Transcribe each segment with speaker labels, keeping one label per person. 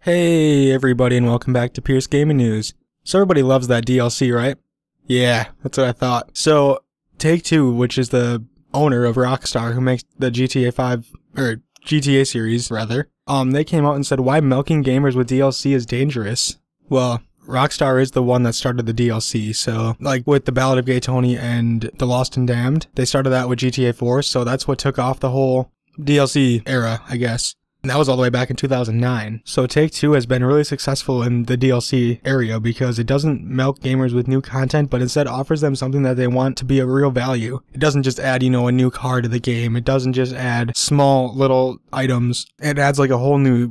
Speaker 1: Hey everybody, and welcome back to Pierce Gaming News. So everybody loves that DLC, right? Yeah, that's what I thought. So Take-Two, which is the owner of Rockstar, who makes the GTA series rather, they came out and said why milking gamers with DLC is dangerous. Well, Rockstar is the one that started the DLC, so like with the Ballad of Gay Tony and The Lost and Damned, they started that with GTA 4, so that's what took off the whole DLC era, I guess. And that was all the way back in 2009. So Take-Two has been really successful in the DLC area because it doesn't milk gamers with new content, but instead offers them something that they want to be a real value. It doesn't just add, a new car to the game. It doesn't just add small little items. It adds like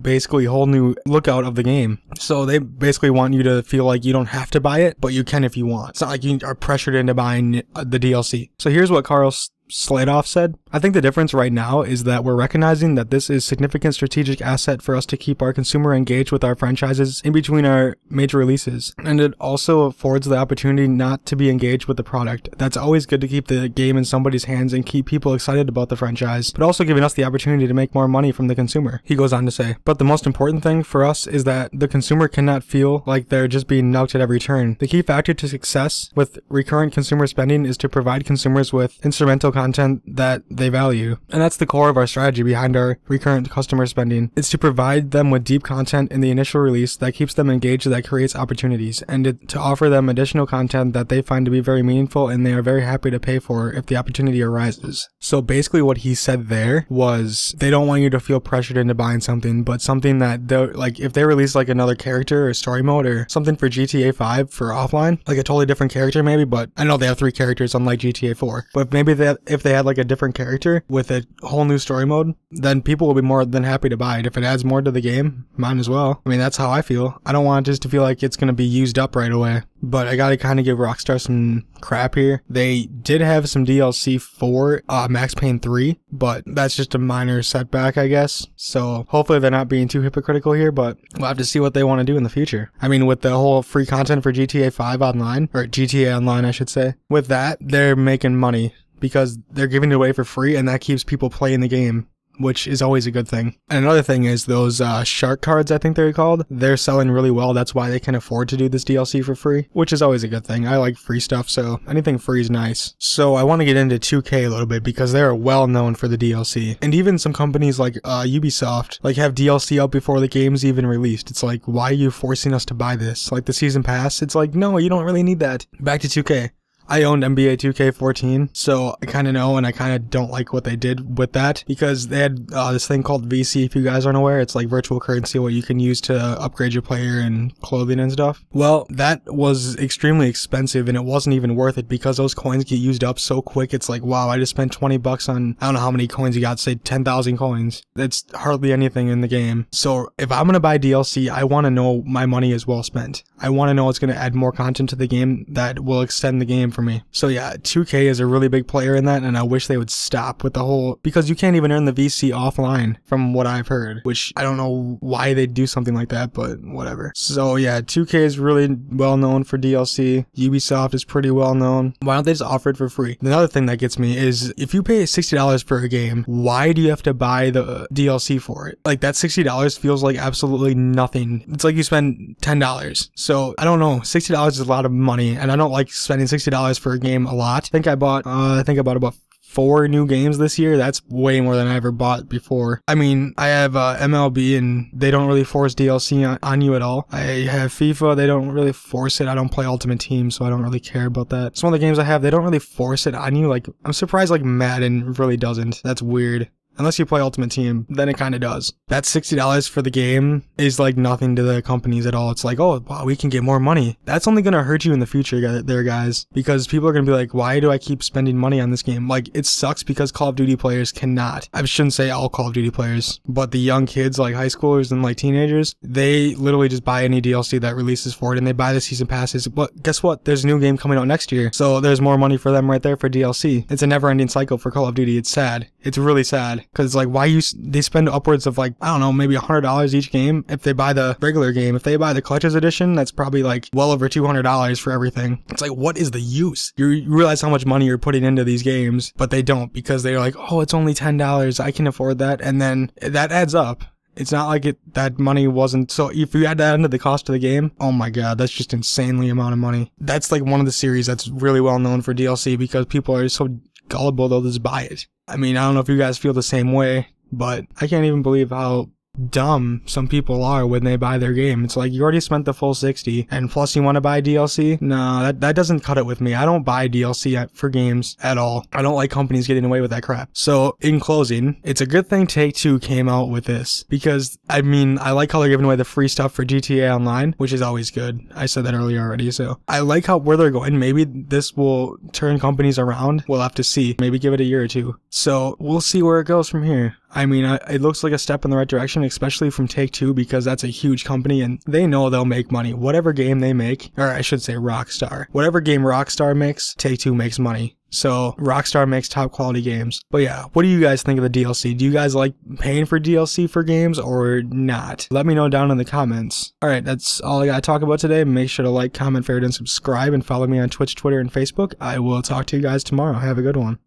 Speaker 1: basically a whole new lookout of the game. So they basically want you to feel like you don't have to buy it, but you can if you want. It's not like you are pressured into buying the DLC. So here's what Carl Sladoff said. I think the difference right now is that we're recognizing that this is a significant strategic asset for us to keep our consumer engaged with our franchises in between our major releases. And it also affords the opportunity not to be engaged with the product. That's always good to keep the game in somebody's hands and keep people excited about the franchise, but also giving us the opportunity to make more money from the consumer. He goes on to say, but the most important thing for us is that the consumer cannot feel like they're just being milked at every turn. The key factor to success with recurrent consumer spending is to provide consumers with instrumental content that they value. And that's the core of our strategy behind our recurrent customer spending. It's to provide them with deep content in the initial release that keeps them engaged, that creates opportunities, and to offer them additional content that they find to be very meaningful and they are very happy to pay for if the opportunity arises. So basically what he said there was they don't want you to feel pressured into buying something, but something that like if they release like another character or story mode or something for GTA 5 for offline, like a totally different character maybe, but I know they have 3 characters unlike GTA 4, but maybe if they had like a different character with a whole new story mode, then people will be more than happy to buy it. If it adds more to the game, might as well. I mean, that's how I feel. I don't want it just to feel like it's going to be used up right away. But I gotta kind of give Rockstar some crap here. They did have some DLC for Max Payne 3, but that's just a minor setback, I guess. So hopefully they're not being too hypocritical here, but we'll have to see what they want to do in the future. I mean, with the whole free content for GTA 5 online, or GTA Online, I should say, with that, they're making money because they're giving it away for free, and that keeps people playing the game, which is always a good thing. And another thing is those shark cards, I think they're called, they're selling really well. That's why they can afford to do this DLC for free, which is always a good thing. I like free stuff, so anything free is nice. So I want to get into 2K a little bit because they're well known for the DLC. And even some companies like Ubisoft like have DLC out before the game's even released. It's like, why are you forcing us to buy this? Like the season pass, it's like, no, you don't really need that. Back to 2K. I owned NBA 2K14, so I kind of know, and I kind of don't like what they did with that because they had this thing called VC, if you guys aren't aware. It's like virtual currency, what you can use to upgrade your player and clothing and stuff. Well, that was extremely expensive, and it wasn't even worth it because those coins get used up so quick. It's like, wow, I just spent 20 bucks on, I don't know how many coins you got, say 10,000 coins. That's hardly anything in the game. So if I'm going to buy DLC, I want to know my money is well spent. I want to know it's going to add more content to the game that will extend the game for me. So yeah, 2K is a really big player in that, and I wish they would stop with the whole, because you can't even earn the VC offline from what I've heard, which I don't know why they'd do something like that, but whatever. So yeah, 2K is really well known for DLC. Ubisoft is pretty well known. Why don't they just offer it for free? Another thing that gets me is if you pay $60 for a game, why do you have to buy the DLC for it? Like that $60 feels like absolutely nothing. It's like you spend $10. So I don't know, $60 is a lot of money, and I don't like spending $60 for a game a lot. I think I bought about 4 new games this year. That's way more than I ever bought before. I mean, I have MLB, and they don't really force DLC on you at all. I have FIFA, they don't really force it. I don't play Ultimate Team, so I don't really care about that. Some of the games I have, they don't really force it on you. Like, I'm surprised like Madden really doesn't. That's weird. Unless you play Ultimate Team, then it kind of does. That $60 for the game is like nothing to the companies at all. It's like, oh, wow, we can get more money. That's only going to hurt you in the future there, guys, because people are going to be like, why do I keep spending money on this game? Like, it sucks because Call of Duty players cannot. I shouldn't say all Call of Duty players, but the young kids, like high schoolers and like teenagers, they literally just buy any DLC that releases for it, and they buy the season passes. But guess what? There's a new game coming out next year, so there's more money for them right there for DLC. It's a never-ending cycle for Call of Duty. It's sad. It's really sad because like they spend upwards of like, I don't know, maybe $100 each game if they buy the regular game. If they buy the collector's edition, that's probably like well over $200 for everything. It's like, what is the use? You realize how much money you're putting into these games, but they don't, because they're like, oh, it's only $10. I can afford that. And then that adds up. It's not like that money wasn't, so if you add that into the cost of the game, oh my god, that's just insanely amount of money. That's like one of the series that's really well known for DLC because people are so gullible they'll just buy it. I mean, I don't know if you guys feel the same way, but I can't even believe how dumb some people are when they buy their game. It's like, you already spent the full $60 and plus you want to buy DLC? No, that doesn't cut it with me. I don't buy DLC for games at all. I don't like companies getting away with that crap. So in closing, it's a good thing Take-Two came out with this, because I mean, I like how they're giving away the free stuff for GTA Online, which is always good. I said that earlier already. So I like where they're going. Maybe this will turn companies around. We'll have to see. Maybe give it a year or two. So we'll see where it goes from here. I mean, it looks like a step in the right direction, especially from Take-Two, because that's a huge company and they know they'll make money. Whatever game they make, or I should say Rockstar. Whatever game Rockstar makes, Take-Two makes money. So Rockstar makes top quality games. But yeah, what do you guys think of the DLC? Do you guys like paying for DLC for games or not? Let me know down in the comments. Alright, that's all I gotta talk about today. Make sure to like, comment, favorite, and subscribe, and follow me on Twitch, Twitter, and Facebook. I will talk to you guys tomorrow. Have a good one.